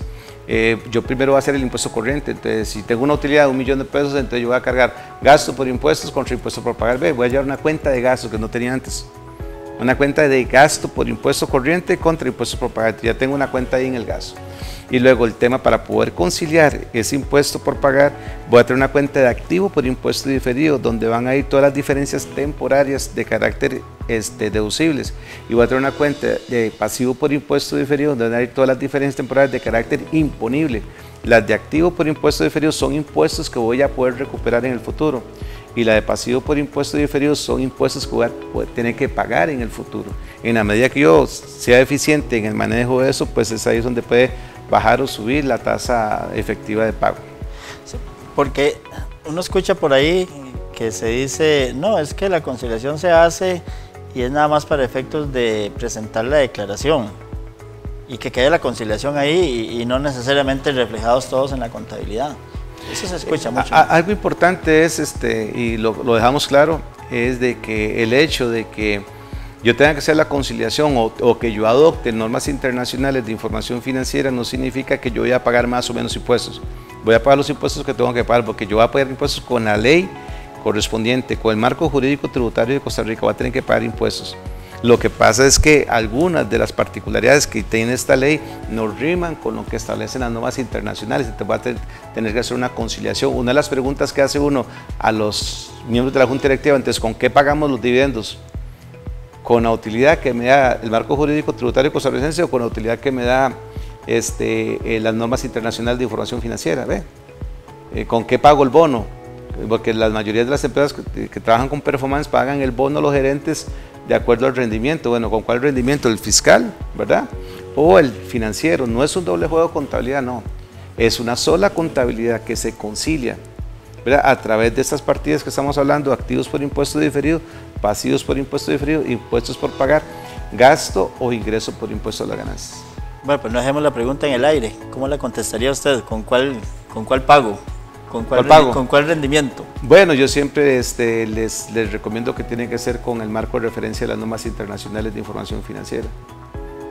Yo primero voy a hacer el impuesto corriente, entonces si tengo una utilidad de 1 millón de pesos, entonces yo voy a cargar gasto por impuestos contra impuesto por pagar. Voy a llevar una cuenta de gastos que no tenía antes. Una cuenta de gasto por impuesto corriente contra impuesto por pagar, ya tengo una cuenta ahí en el gasto. Y luego el tema para poder conciliar ese impuesto por pagar, voy a tener una cuenta de activo por impuesto diferido, donde van a ir todas las diferencias temporarias de carácter deducibles. Y voy a tener una cuenta de pasivo por impuesto diferido, donde van a ir todas las diferencias temporarias de carácter imponible. Las de activo por impuesto diferido son impuestos que voy a poder recuperar en el futuro. Y la de pasivo por impuesto diferido son impuestos que voy a poder tener que pagar en el futuro. En la medida que yo sea eficiente en el manejo de eso, pues es ahí donde puede bajar o subir la tasa efectiva de pago. Sí, porque uno escucha por ahí que se dice, no, es que la conciliación se hace y es nada más para efectos de presentar la declaración y que quede la conciliación ahí y no necesariamente reflejados todos en la contabilidad. Eso se escucha mucho. Algo importante es, y lo dejamos claro, es de que el hecho de que yo tenga que hacer la conciliación o que yo adopte normas internacionales de información financiera no significa que yo voy a pagar más o menos impuestos. Voy a pagar los impuestos que tengo que pagar, porque yo voy a pagar impuestos con la ley correspondiente, con el marco jurídico tributario de Costa Rica, voy a tener que pagar impuestos. Lo que pasa es que algunas de las particularidades que tiene esta ley no riman con lo que establecen las normas internacionales, y te va a tener que hacer una conciliación. Una de las preguntas que hace uno a los miembros de la Junta Directiva, entonces, ¿con qué pagamos los dividendos? ¿Con la utilidad que me da el marco jurídico tributario costarricense o con la utilidad que me da las normas internacionales de información financiera? ¿Ve? ¿Con qué pago el bono? Porque la mayoría de las empresas que trabajan con performance pagan el bono a los gerentes de acuerdo al rendimiento. Bueno, ¿con cuál rendimiento? ¿El fiscal, verdad? O el financiero. No es un doble juego de contabilidad, no. Es una sola contabilidad que se concilia, ¿verdad? A través de estas partidas que estamos hablando: activos por impuesto diferido, pasivos por impuesto diferido, impuestos por pagar, gasto o ingreso por impuesto a las ganancias. Bueno, pues no dejemos la pregunta en el aire. ¿Cómo la contestaría usted? ¿Con cuál pago? ¿Con cuál rendimiento? Bueno, yo siempre les recomiendo que tienen que ser con el marco de referencia de las normas internacionales de información financiera.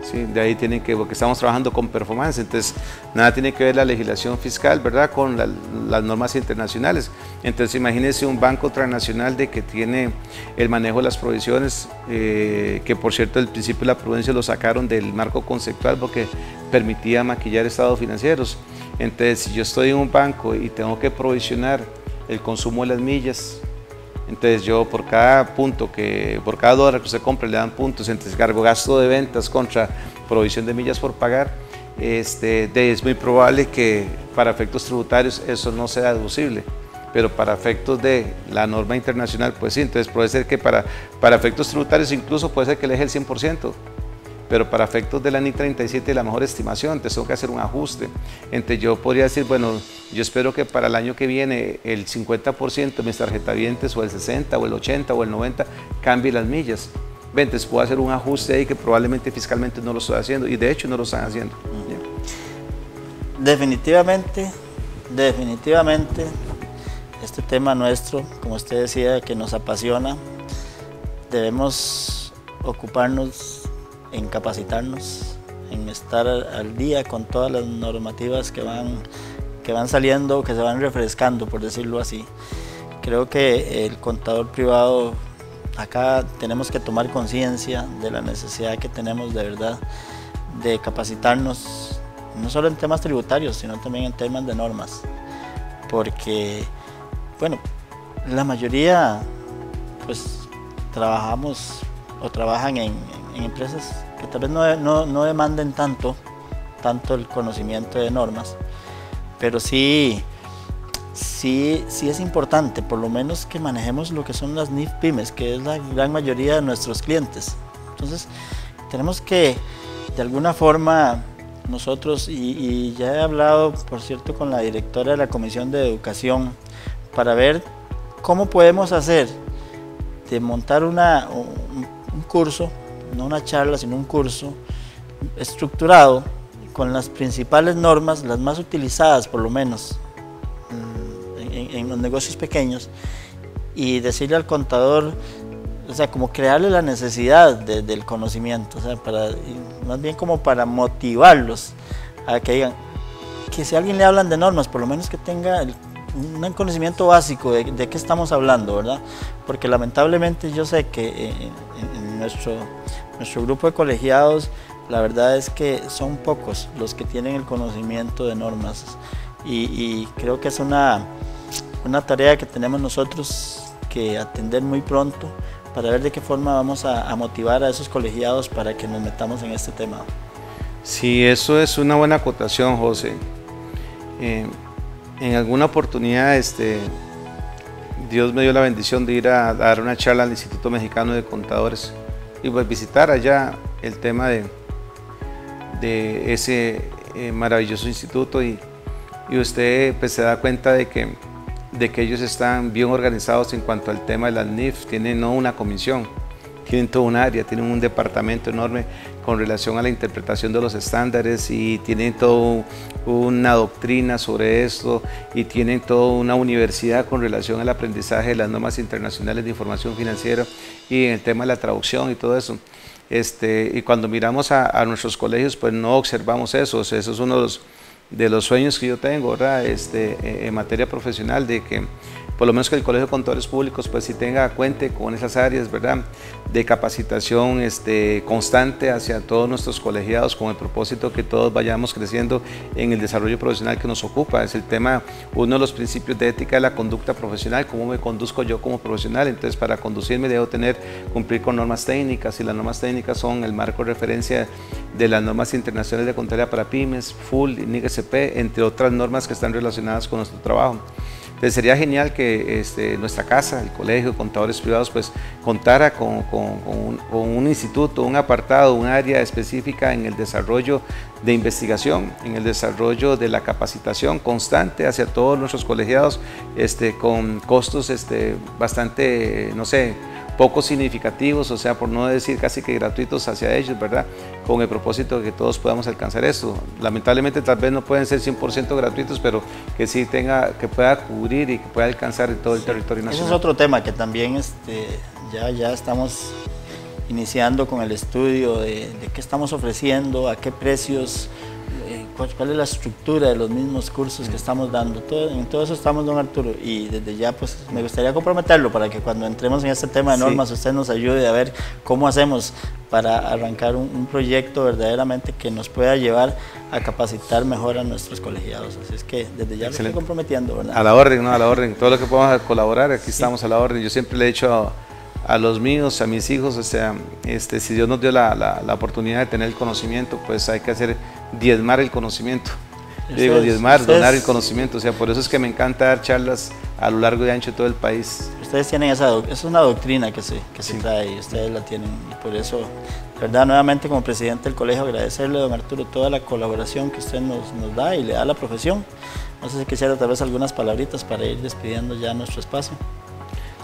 Sí, de ahí tienen que, porque estamos trabajando con performance, entonces nada tiene que ver la legislación fiscal, ¿verdad?, con las normas internacionales. Entonces imagínense un banco transnacional de que tiene el manejo de las provisiones, que por cierto el principio de la prudencia lo sacaron del marco conceptual porque permitía maquillar estados financieros. Entonces, si yo estoy en un banco y tengo que provisionar el consumo de las millas, entonces yo por cada dólar que usted compre le dan puntos, entonces cargo gasto de ventas contra provisión de millas por pagar, es muy probable que para efectos tributarios eso no sea deducible, pero para efectos de la norma internacional, pues sí. Entonces puede ser que para efectos tributarios incluso puede ser que le deje el 100%. Pero para efectos de la NIC 37 la mejor estimación, entonces tengo que hacer un ajuste. Entonces yo podría decir, bueno, yo espero que para el año que viene el 50% de mis tarjetavientes, o el 60, o el 80, o el 90, cambie las millas. Entonces puedo hacer un ajuste ahí que probablemente fiscalmente no lo estoy haciendo, y de hecho no lo están haciendo. Definitivamente, este tema nuestro, como usted decía, que nos apasiona, debemos ocuparnos en capacitarnos, en estar al día con todas las normativas que van saliendo, que se van refrescando, por decirlo así. Creo que el contador privado, acá tenemos que tomar conciencia de la necesidad que tenemos de verdad de capacitarnos, no solo en temas tributarios, sino también en temas de normas, porque, bueno, la mayoría pues trabajamos o trabajan en empresas que tal vez no demanden tanto el conocimiento de normas, pero sí es importante por lo menos que manejemos lo que son las NIF pymes, que es la gran mayoría de nuestros clientes. Entonces tenemos que de alguna forma nosotros, y ya he hablado por cierto con la directora de la Comisión de Educación, para ver cómo podemos hacer de montar un curso, no una charla, sino un curso estructurado con las principales normas, las más utilizadas por lo menos en los negocios pequeños, y decirle al contador, o sea, como crearle la necesidad del conocimiento, o sea, más bien como para motivarlos a que digan, que si a alguien le hablan de normas, por lo menos que tenga un conocimiento básico de qué estamos hablando, ¿verdad? Porque lamentablemente yo sé que en nuestro grupo de colegiados, la verdad es que son pocos los que tienen el conocimiento de normas, y creo que es una tarea que tenemos nosotros que atender muy pronto para ver de qué forma vamos a motivar a esos colegiados para que nos metamos en este tema. Sí, eso es una buena acotación, José. En alguna oportunidad Dios me dio la bendición de ir a dar una charla al Instituto Mexicano de Contadores y pues visitar allá el tema de ese maravilloso instituto, y usted pues se da cuenta de que ellos están bien organizados en cuanto al tema de las NIF. Tienen no una comisión, tienen todo un área, tienen un departamento enorme con relación a la interpretación de los estándares, y tienen toda una doctrina sobre esto, y tienen toda una universidad con relación al aprendizaje de las normas internacionales de información financiera y en el tema de la traducción y todo eso. Y cuando miramos a nuestros colegios, pues no observamos eso. O sea, eso es uno de los sueños que yo tengo, ¿verdad? En materia profesional, de que por lo menos que el Colegio de Contadores Públicos pues sí cuente con esas áreas, ¿verdad?, de capacitación constante hacia todos nuestros colegiados, con el propósito que todos vayamos creciendo en el desarrollo profesional que nos ocupa. Es el tema, uno de los principios de ética de la conducta profesional, cómo me conduzco yo como profesional. Entonces, para conducirme debo cumplir con normas técnicas, y las normas técnicas son el marco de referencia de las normas internacionales de contabilidad para pymes, FUL y NIGSP, entre otras normas que están relacionadas con nuestro trabajo. Entonces sería genial que nuestra casa, el Colegio de Contadores Privados, pues contara con un instituto, un apartado, un área específica en el desarrollo de investigación, en el desarrollo de la capacitación constante hacia todos nuestros colegiados, con costos bastante, no sé, poco significativos, o sea, por no decir casi que gratuitos hacia ellos, ¿verdad?, con el propósito de que todos podamos alcanzar esto. Lamentablemente tal vez no pueden ser 100% gratuitos, pero que sí que pueda cubrir y que pueda alcanzar todo el territorio nacional. Ese es otro tema que también ya estamos iniciando con el estudio de qué estamos ofreciendo, a qué precios, cuál es la estructura de los mismos cursos que estamos dando. En todo eso estamos, don Arturo, y desde ya pues me gustaría comprometerlo para que cuando entremos en este tema de normas usted nos ayude a ver cómo hacemos para arrancar un proyecto verdaderamente que nos pueda llevar a capacitar mejor a nuestros colegiados. Así es que desde ya lo estoy comprometiendo, ¿verdad? A la orden, ¿no? A la orden. Todo lo que podamos colaborar, aquí estamos a la orden. Yo siempre le he dicho a los míos, a mis hijos, o sea, si Dios nos dio la oportunidad de tener el conocimiento, pues hay que diezmar el conocimiento. Yo digo diezmar, donar el conocimiento, o sea, por eso es que me encanta dar charlas a lo largo y ancho de todo el país. Ustedes tienen es una doctrina que se trae, y ustedes la tienen, y por eso, de verdad, nuevamente como presidente del colegio, agradecerle, don Arturo, toda la colaboración que usted nos da y le da a la profesión. No sé si quisiera tal vez algunas palabritas para ir despidiendo ya nuestro espacio.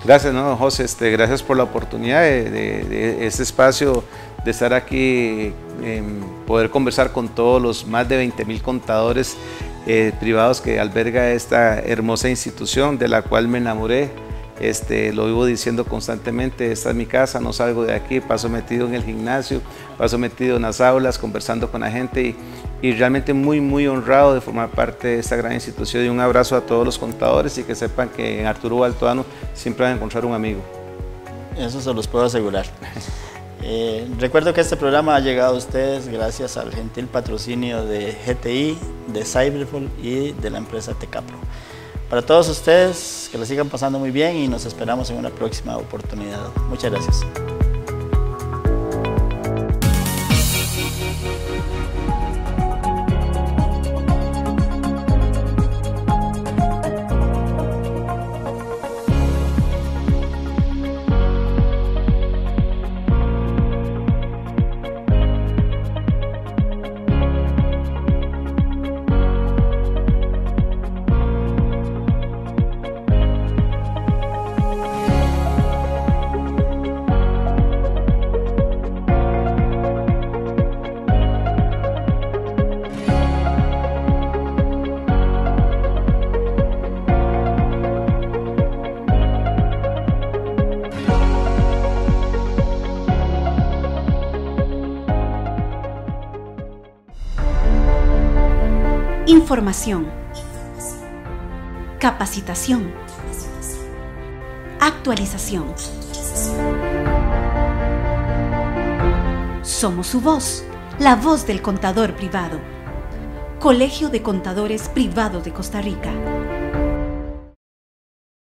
Gracias, ¿no, José? Gracias por la oportunidad de este espacio, de estar aquí, poder conversar con todos los más de 20,000 contadores privados que alberga esta hermosa institución, de la cual me enamoré. Lo vivo diciendo constantemente: esta es mi casa, no salgo de aquí, paso metido en el gimnasio, paso metido en las aulas, conversando con la gente, y realmente muy honrado de formar parte de esta gran institución. Y un abrazo a todos los contadores, y que sepan que en Arturo Baltoano siempre van a encontrar un amigo. Eso se los puedo asegurar. Recuerdo que este programa ha llegado a ustedes gracias al gentil patrocinio de GTI, de Cyberfall y de la empresa Tecapro. Para todos ustedes, que la sigan pasando muy bien, y nos esperamos en una próxima oportunidad. Muchas gracias. Información, capacitación, actualización. Somos su voz, la voz del contador privado. Colegio de Contadores Privados de Costa Rica.